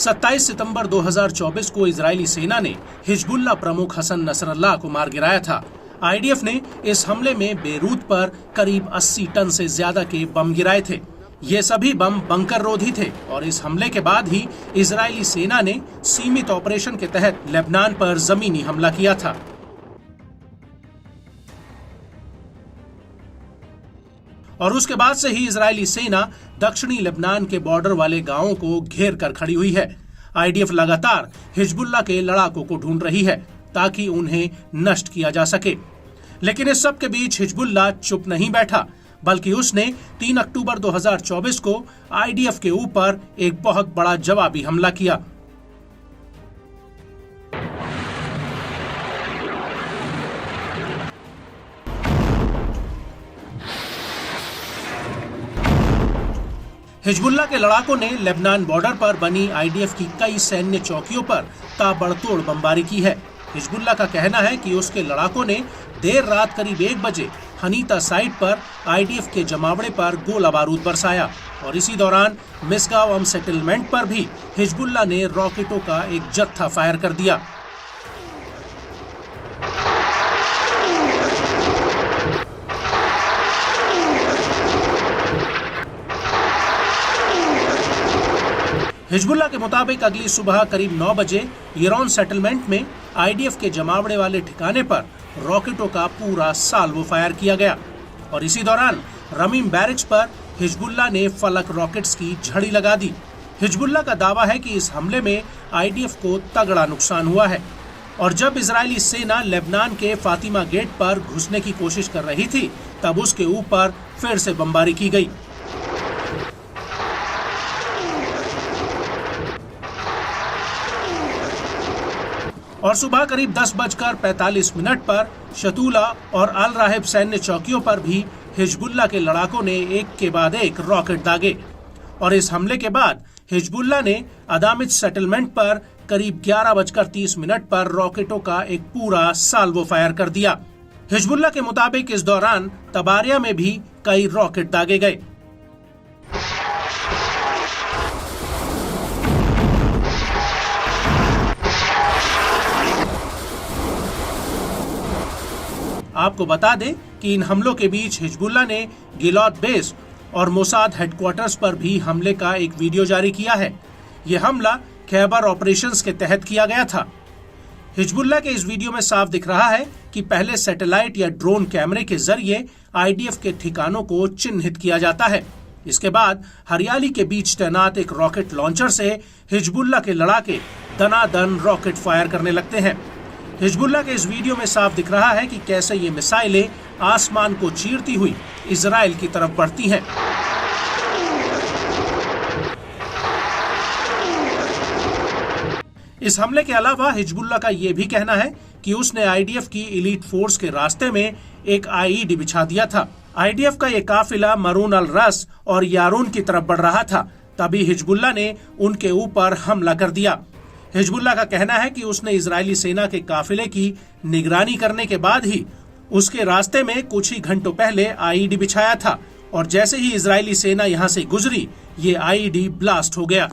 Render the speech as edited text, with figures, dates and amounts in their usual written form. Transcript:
27 सितंबर 2024 को इजरायली सेना ने हिजबुल्लाह प्रमुख हसन नसरल्लाह को मार गिराया था। आईडीएफ ने इस हमले में बेरूत पर करीब 80 टन से ज्यादा के बम गिराए थे। ये सभी बम बंकर रोधी थे और इस हमले के बाद ही इजरायली सेना ने सीमित ऑपरेशन के तहत लेबनान पर जमीनी हमला किया था। और उसके बाद से ही इजरायली सेना दक्षिणी लेबनान के बॉर्डर वाले गांवों को घेर कर खड़ी हुई है। आईडीएफ लगातार हिजबुल्लाह के लड़ाकों को ढूंढ रही है ताकि उन्हें नष्ट किया जा सके। लेकिन इस सब के बीच हिजबुल्लाह चुप नहीं बैठा, बल्कि उसने 3 अक्टूबर 2024 को आईडीएफ के ऊपर एक बहुत बड़ा जवाबी हमला किया। हिजबुल्लाह के लड़ाकों ने लेबनान बॉर्डर पर बनी आईडीएफ की कई सैन्य चौकियों पर ताबड़तोड़ बमबारी की है। हिजबुल्लाह का कहना है कि उसके लड़ाकों ने देर रात करीब 1 बजे हनीता साइट पर आईडीएफ के जमावड़े पर गोला बारूद बरसाया और इसी दौरान मिसगांव सेटलमेंट पर भी हिजबुल्लाह ने रॉकेटों का एक जत्था फायर कर दिया। हिजबुल्लाह के मुताबिक अगली सुबह करीब 9 बजे येरोन सेटलमेंट में आईडीएफ के जमावड़े वाले ठिकाने पर रॉकेटों का पूरा साल्वो फायर किया गया और इसी दौरान रमीम बैरिक्स पर हिजबुल्लाह ने फलक रॉकेट्स की झड़ी लगा दी। हिजबुल्लाह का दावा है कि इस हमले में आईडीएफ को तगड़ा नुकसान हुआ है और जब इजरायली सेना लेबनान के फातिमा गेट पर घुसने की कोशिश कर रही थी तब उसके ऊपर फिर से बमबारी की गई। और सुबह करीब 10:45 पर शतूला और अल राहिब सैन्य चौकियों पर भी हिजबुल्लाह के लड़ाकों ने एक के बाद एक रॉकेट दागे और इस हमले के बाद हिजबुल्लाह ने अदामित सेटलमेंट पर करीब 11:30 पर रॉकेटों का एक पूरा साल्वो फायर कर दिया। हिजबुल्लाह के मुताबिक इस दौरान तबारिया में भी कई रॉकेट दागे गए। आपको बता दें कि इन हमलों के बीच हिजबुल्लाह ने गिलॉद बेस और मोसाद हेडक्वार्टर्स पर भी हमले का एक वीडियो जारी किया है। यह हमला खैबर ऑपरेशंस के तहत किया गया था। हिजबुल्लाह के इस वीडियो में साफ दिख रहा है कि पहले सैटेलाइट या ड्रोन कैमरे के जरिए आईडीएफ के ठिकानों को चिन्हित किया जाता है। इसके बाद हरियाली के बीच तैनात एक रॉकेट लॉन्चर से हिजबुल्लाह के लड़ाके दनादन रॉकेट फायर करने लगते हैं। हिजबुल्लाह के इस वीडियो में साफ दिख रहा है कि कैसे ये मिसाइलें आसमान को चीरती हुई इजराइल की तरफ बढ़ती हैं। इस हमले के अलावा हिजबुल्लाह का ये भी कहना है कि उसने आईडीएफ की एलीट फोर्स के रास्ते में एक आईईडी बिछा दिया था। आईडीएफ का ये काफिला मरून अल रस और यारून की तरफ बढ़ रहा था, तभी हिजबुल्लाह ने उनके ऊपर हमला कर दिया। हिजबुल्लाह का कहना है कि उसने इजरायली सेना के काफिले की निगरानी करने के बाद ही उसके रास्ते में कुछ ही घंटों पहले आईईडी बिछाया था और जैसे ही इजरायली सेना यहां से गुजरी ये आईईडी ब्लास्ट हो गया।